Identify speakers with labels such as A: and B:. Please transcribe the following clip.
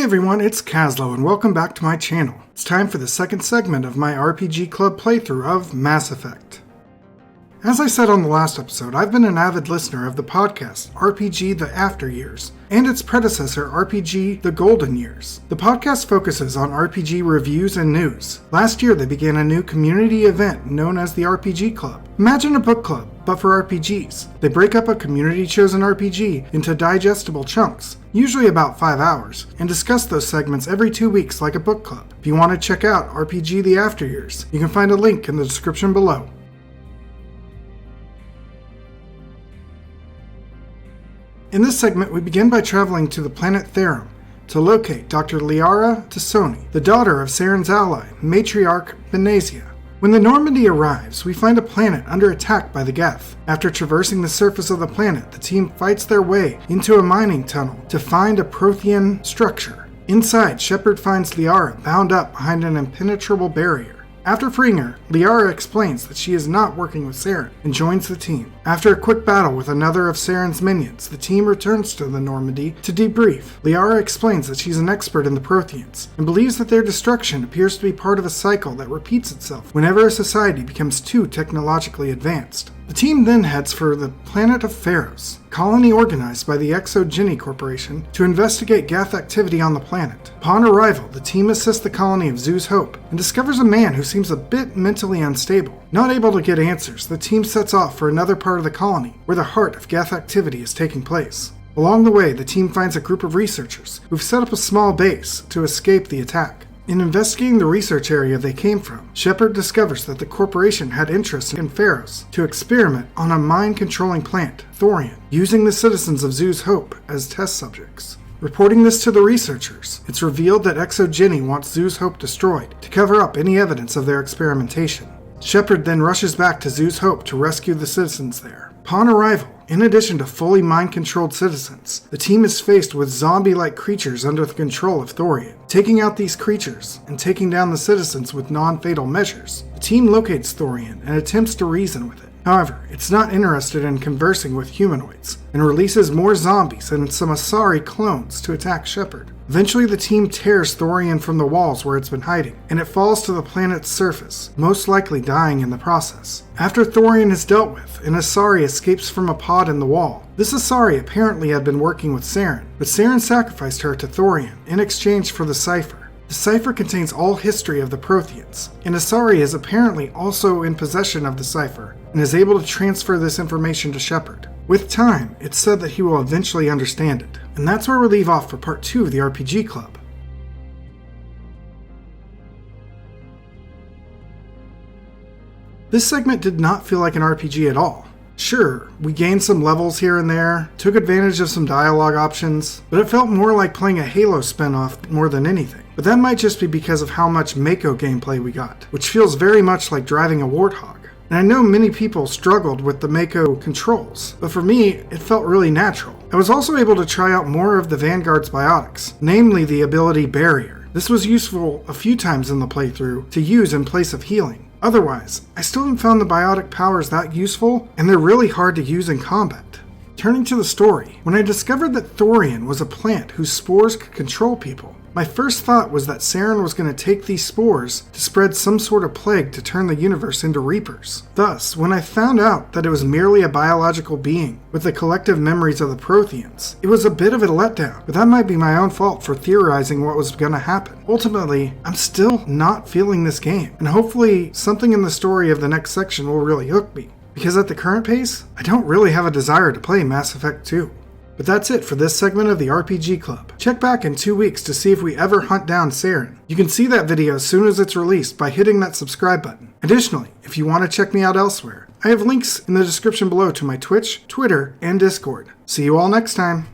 A: Hey everyone, it's Caslow and welcome back to my channel. It's time for the second segment of my RPG Club playthrough of Mass Effect. As I said on the last episode, I've been an avid listener of the podcast RPG The After Years and its predecessor RPG The Golden Years. The podcast focuses on RPG reviews and news. Last year they began a new community event known as the RPG Club. Imagine a book club, but for RPGs. They break up a community-chosen RPG into digestible chunks, usually about 5 hours, and discuss those segments every 2 weeks like a book club. If you want to check out RPG The After Years, you can find a link in the description below. In this segment, we begin by traveling to the planet Therum to locate Dr. Liara Tassoni, the daughter of Saren's ally, Matriarch Benazia. When the Normandy arrives, we find a planet under attack by the Geth. After traversing the surface of the planet, the team fights their way into a mining tunnel to find a Prothean structure. Inside, Shepard finds Liara bound up behind an impenetrable barrier. After freeing her, Liara explains that she is not working with Saren and joins the team. After a quick battle with another of Saren's minions, the team returns to the Normandy to debrief. Liara explains that she's an expert in the Protheans and believes that their destruction appears to be part of a cycle that repeats itself whenever a society becomes too technologically advanced. The team then heads for the planet of Pharos, colony organized by the Exogeny Corporation to investigate Geth activity on the planet. Upon arrival, the team assists the colony of Zhu's Hope and discovers a man who seems a bit mentally unstable. Not able to get answers, the team sets off for another part of the colony where the heart of Geth activity is taking place. Along the way, the team finds a group of researchers who've set up a small base to escape the attack. In investigating the research area they came from, Shepard discovers that the corporation had interest in Pharos to experiment on a mind-controlling plant, Thorian, using the citizens of Zhu's Hope as test subjects. Reporting this to the researchers, it's revealed that Exogeny wants Zhu's Hope destroyed to cover up any evidence of their experimentation. Shepard then rushes back to Zhu's Hope to rescue the citizens there. Upon arrival, in addition to fully mind-controlled citizens, the team is faced with zombie-like creatures under the control of Thorian. Taking out these creatures and taking down the citizens with non-fatal measures, the team locates Thorian and attempts to reason with it. However, it's not interested in conversing with humanoids and releases more zombies and some Asari clones to attack Shepard. Eventually, the team tears Thorian from the walls where it's been hiding, and it falls to the planet's surface, most likely dying in the process. After Thorian is dealt with, an Asari escapes from a pod in the wall. This Asari apparently had been working with Saren, but Saren sacrificed her to Thorian in exchange for the cipher. The cipher contains all history of the Protheans, and Asari is apparently also in possession of the cipher, and is able to transfer this information to Shepard. With time, it's said that he will eventually understand it. And that's where we leave off for part 2 of the RPG Club. This segment did not feel like an RPG at all. Sure, we gained some levels here and there, took advantage of some dialogue options, but it felt more like playing a Halo spin-off more than anything. But that might just be because of how much Mako gameplay we got, which feels very much like driving a warthog. And I know many people struggled with the Mako controls, but for me, it felt really natural. I was also able to try out more of the Vanguard's biotics, namely the ability Barrier. This was useful a few times in the playthrough to use in place of healing. Otherwise, I still haven't found the biotic powers that useful, and they're really hard to use in combat. Turning to the story, when I discovered that Thorian was a plant whose spores could control people, my first thought was that Saren was going to take these spores to spread some sort of plague to turn the universe into Reapers. Thus, when I found out that it was merely a biological being with the collective memories of the Protheans, it was a bit of a letdown, but that might be my own fault for theorizing what was going to happen. Ultimately, I'm still not feeling this game, and hopefully something in the story of the next section will really hook me, because at the current pace, I don't really have a desire to play Mass Effect 2. But that's it for this segment of the RPG Club. Check back in 2 weeks to see if we ever hunt down Saren. You can see that video as soon as it's released by hitting that subscribe button. Additionally, if you want to check me out elsewhere, I have links in the description below to my Twitch, Twitter, and Discord. See you all next time.